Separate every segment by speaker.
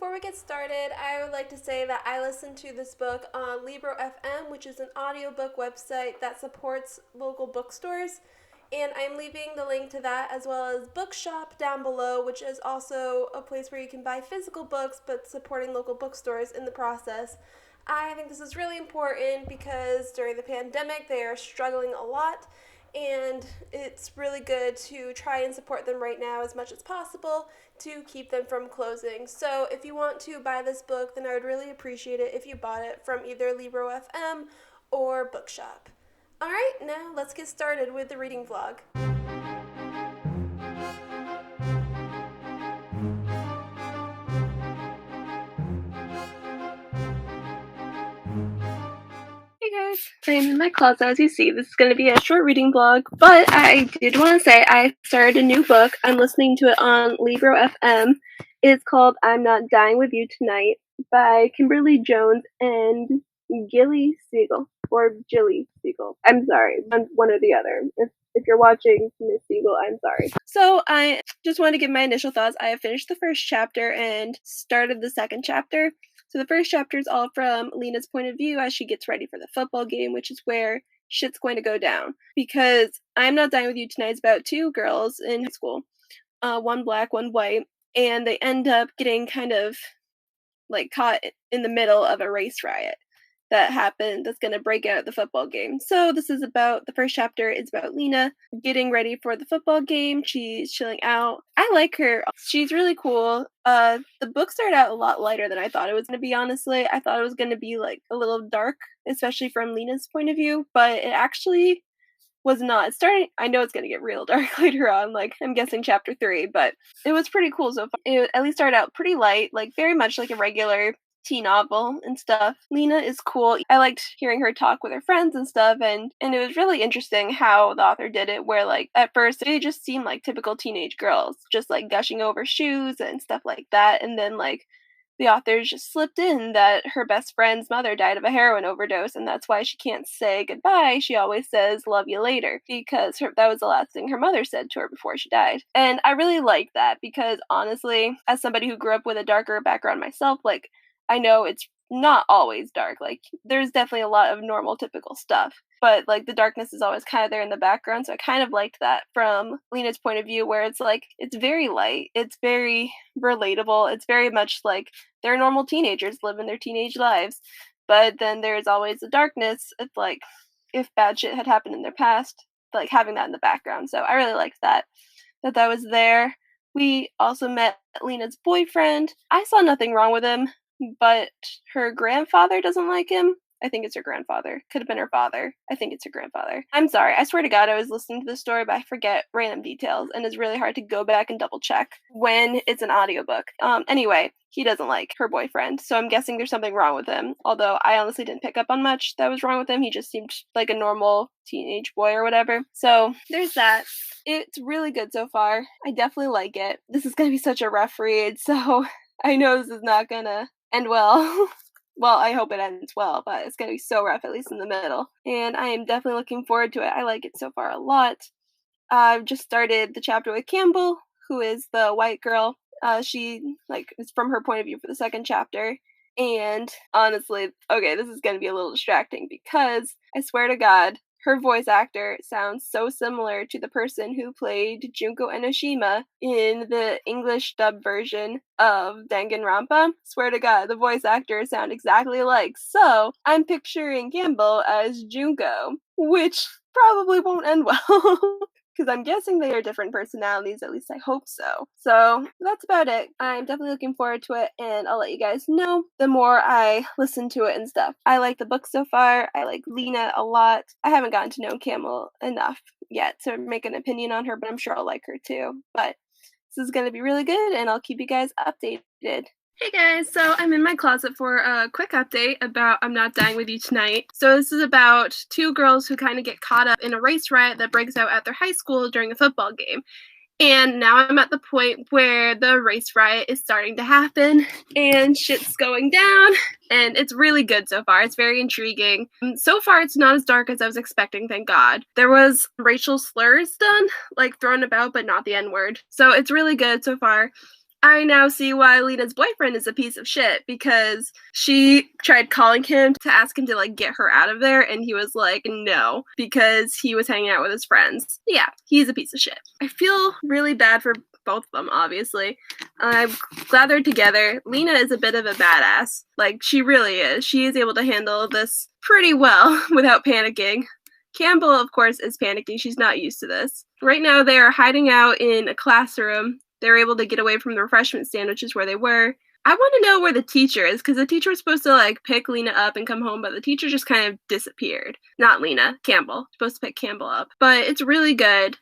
Speaker 1: before we get started, I would like to say that I listened to this book on Libro FM, which is an audiobook website that supports local bookstores. And I'm leaving the link to that as well as Bookshop down below, which is also a place where you can buy physical books but supporting local bookstores in the process. I think this is really important because during the pandemic they are struggling a lot, and it's really good to try and support them right now as much as possible to keep them from closing. So if you want to buy this book, then I would really appreciate it if you bought it from either Libro FM or Bookshop. Alright, now let's get started with the reading vlog. Hey guys, I'm in my closet as you see. This is going to be a short reading vlog, but I did want to say I started a new book. I'm listening to it on Libro FM. It's called I'm Not Dying With You Tonight by Kimberly Jones and Gilly Siegel, or Jilly Siegel. I'm sorry, one or the other. If you're watching Miss Siegel, I'm sorry. So I just wanted to give my initial thoughts. I have finished the first chapter and started the second chapter. So the first chapter is all from Lena's point of view as she gets ready for the football game, which is where shit's going to go down. Because I'm Not Dying With You Tonight is about two girls in high school, one black, one white, and they end up getting kind of like caught in the middle of a race riot that happened that's going to break out at the football game. So this is about, the first chapter is about Lena getting ready for the football game. She's chilling out. I like her. She's really cool. The book started out a lot lighter than I thought it was going to be, honestly. I thought it was going to be like a little dark, especially from Lena's point of view, but it actually was not. It's starting, I know it's going to get real dark later on, like I'm guessing chapter 3, but it was pretty cool so far. It at least started out pretty light, like very much like a regular teen novel and stuff. Lena is cool. I liked hearing her talk with her friends and stuff, and it was really interesting how the author did it, where like at first they just seemed like typical teenage girls, just like gushing over shoes and stuff like that, and then like the authors just slipped in that her best friend's mother died of a heroin overdose, and that's why she can't say goodbye. She always says, love you later, because that was the last thing her mother said to her before she died. And I really like that, because honestly, as somebody who grew up with a darker background myself, like, I know it's not always dark. Like, there's definitely a lot of normal, typical stuff. But, like, the darkness is always kind of there in the background, so I kind of liked that from Lena's point of view, where it's, like, it's very light, it's very relatable, it's very much, like, they're normal teenagers living their teenage lives. But then there's always the darkness, if, like, if bad shit had happened in their past, like, having that in the background. So I really liked that was there. We also met Lena's boyfriend. I saw nothing wrong with him, but her grandfather doesn't like him. I think it's her grandfather. Could have been her father. I think it's her grandfather. I'm sorry. I swear to God, I was listening to the story, but I forget random details, and it's really hard to go back and double check when it's an audiobook. Anyway, he doesn't like her boyfriend, so I'm guessing there's something wrong with him. Although I honestly didn't pick up on much that was wrong with him. He just seemed like a normal teenage boy or whatever. So there's that. It's really good so far. I definitely like it. This is gonna be such a rough read, so I know this is not gonna end well. Well, I hope it ends well, but it's going to be so rough, at least in the middle. And I am definitely looking forward to it. I like it so far a lot. I've just started the chapter with Campbell, who is the white girl. She, like, is from her point of view for the second chapter. And honestly, okay, this is going to be a little distracting because I swear to God, her voice actor sounds so similar to the person who played Junko Enoshima in the English dub version of Danganronpa. Swear to God, the voice actors sound exactly alike. So I'm picturing Campbell as Junko, which probably won't end well. Because I'm guessing they are different personalities, at least I hope so. So that's about it. I'm definitely looking forward to it, and I'll let you guys know the more I listen to it and stuff. I like the book so far. I like Lena a lot. I haven't gotten to know Campbell enough yet to make an opinion on her, but I'm sure I'll like her too. But this is going to be really good, and I'll keep you guys updated. Hey guys, so I'm in my closet for a quick update about I'm Not Dying With You Tonight. So this is about two girls who kind of get caught up in a race riot that breaks out at their high school during a football game. And now I'm at the point where the race riot is starting to happen and shit's going down, and it's really good so far. It's very intriguing. So far it's not as dark as I was expecting, thank God. There was racial slurs done, like thrown about, but not the N-word. So it's really good so far. I now see why Lena's boyfriend is a piece of shit, because she tried calling him to ask him to, like, get her out of there, and he was like, no, because he was hanging out with his friends. Yeah, he's a piece of shit. I feel really bad for both of them, obviously. I'm glad they're together. Lena is a bit of a badass. Like, she really is. She is able to handle this pretty well without panicking. Campbell, of course, is panicking. She's not used to this. Right now, they are hiding out in a classroom. They're able to get away from the refreshment stand, which is where they were. I want to know where the teacher is, because the teacher was supposed to, like, pick Lena up and come home, but the teacher just kind of disappeared. Not Lena, Campbell. Supposed to pick Campbell up. But it's really good.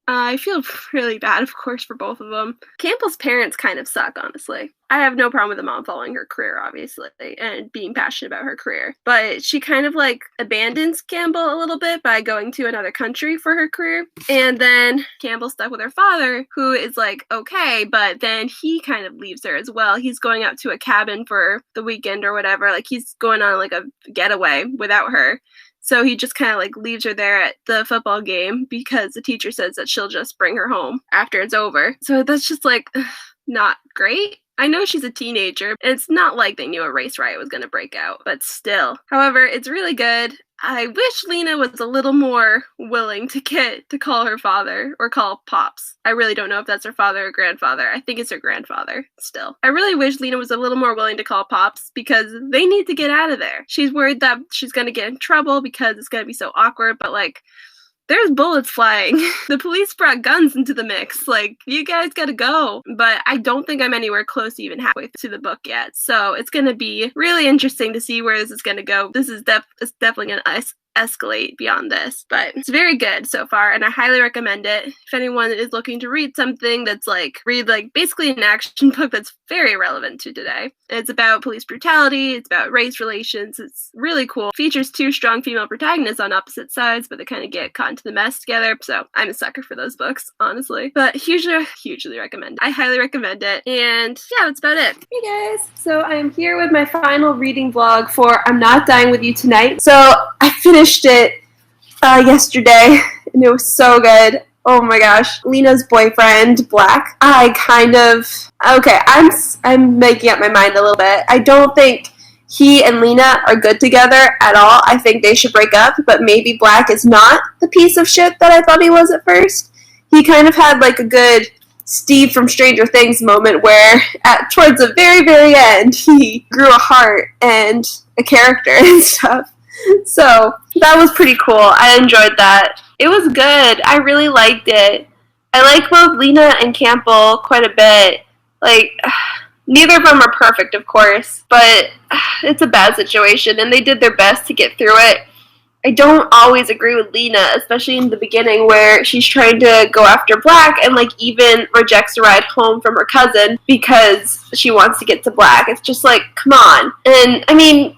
Speaker 1: I feel really bad, of course, for both of them. Campbell's parents kind of suck, honestly. I have no problem with the mom following her career, obviously, and being passionate about her career. But she kind of, like, abandons Campbell a little bit by going to another country for her career. And then Campbell's stuck with her father, who is, like, okay, but then he kind of leaves her as well. He's going out to a cabin for the weekend or whatever. Like, he's going on, like, a getaway without her. So he just kind of, like, leaves her there at the football game because the teacher says that she'll just bring her home after it's over. So that's just, like, not great. I know she's a teenager. It's not like they knew a race riot was going to break out, but still. However, it's really good. I wish Lena was a little more willing to call her father or call Pops. I really don't know if that's her father or grandfather. I think it's her grandfather still. I really wish Lena was a little more willing to call Pops, because they need to get out of there. She's worried that she's going to get in trouble because it's going to be so awkward, but, like, there's bullets flying. The police brought guns into the mix. Like, you guys gotta go. But I don't think I'm anywhere close to even halfway through the book yet. So it's gonna be really interesting to see where this is gonna go. This is definitely gonna escalate beyond this. But it's very good so far, and I highly recommend it. If anyone is looking to read something that's basically an action book that's very relevant to today. It's about police brutality, it's about race relations, it's really cool. It features two strong female protagonists on opposite sides, but they kind of get caught into the mess together, so I'm a sucker for those books, honestly. But hugely recommend it. I highly recommend it, and yeah, that's about it. Hey guys, so I am here with my final reading vlog for I'm Not Dying With You Tonight. So I finished it yesterday, and it was so good. Oh my gosh. Lena's boyfriend, Black. I'm making up my mind a little bit. I don't think he and Lena are good together at all. I think they should break up, but maybe Black is not the piece of shit that I thought he was at first. He kind of had, like, a good Steve from Stranger Things moment where towards the very, very end, he grew a heart and a character and stuff. So that was pretty cool. I enjoyed that. It was good. I really liked it. I like both Lena and Campbell quite a bit. Like, neither of them are perfect, of course, but it's a bad situation, and they did their best to get through it. I don't always agree with Lena, especially in the beginning where she's trying to go after Black and, like, even rejects a ride home from her cousin because she wants to get to Black. It's just like, come on. And, I mean,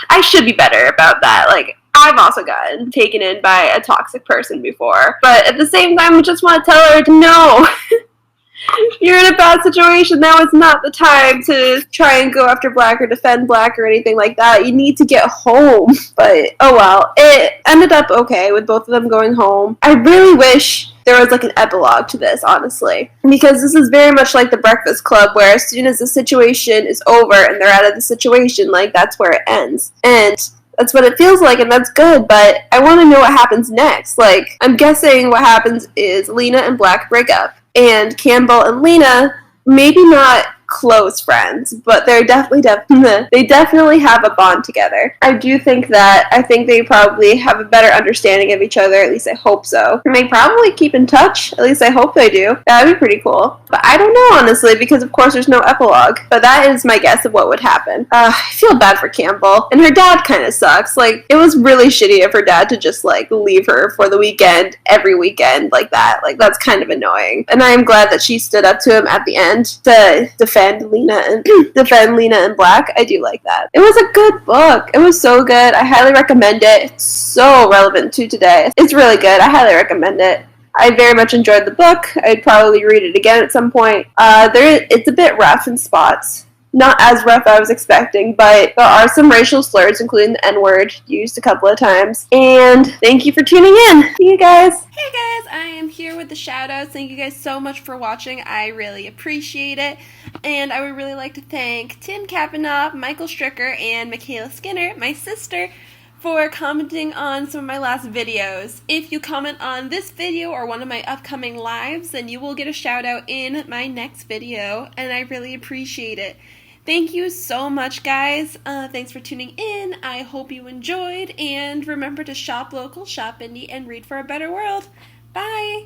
Speaker 1: I should be better about that. Like, I've also gotten taken in by a toxic person before, but at the same time, I just want to tell her, no, you're in a bad situation. Now is not the time to try and go after Black or defend Black or anything like that. You need to get home. But, oh well, it ended up okay with both of them going home. I really wish there was, like, an epilogue to this, honestly, because this is very much like The Breakfast Club, where as soon as the situation is over and they're out of the situation, like, that's where it ends. And that's what it feels like, and that's good, but I want to know what happens next. Like, I'm guessing what happens is Lena and Black break up, and Campbell and Lena, maybe not close friends, but they definitely have a bond together. I think they probably have a better understanding of each other, at least I hope so. And they probably keep in touch, at least I hope they do. That'd be pretty cool. But I don't know, honestly, because of course there's no epilogue, but that is my guess of what would happen. I feel bad for Campbell, and her dad kind of sucks. Like, it was really shitty of her dad to just, like, leave her for the weekend, every weekend, like that. Like, that's kind of annoying. And I am glad that she stood up to him at the end to defend Lena and Black. I do like that. It was a good book. It was so good. I highly recommend it. It's so relevant to today. It's really good. I highly recommend it. I very much enjoyed the book. I'd probably read it again at some point. It's a bit rough in spots, not as rough as I was expecting, but there are some racial slurs, including the N-word, used a couple of times. And thank you for tuning in. See you guys. Hey guys, I am here with the shoutouts. Thank you guys so much for watching. I really appreciate it. And I would really like to thank Tim Kavanagh, Mikel Stricker, and Mikel Stricker, my sister, for commenting on some of my last videos. If you comment on this video or one of my upcoming lives, then you will get a shout out in my next video, and I really appreciate it. Thank you so much, guys. Thanks for tuning in. I hope you enjoyed, and remember to shop local, shop indie, and read for a better world. Bye!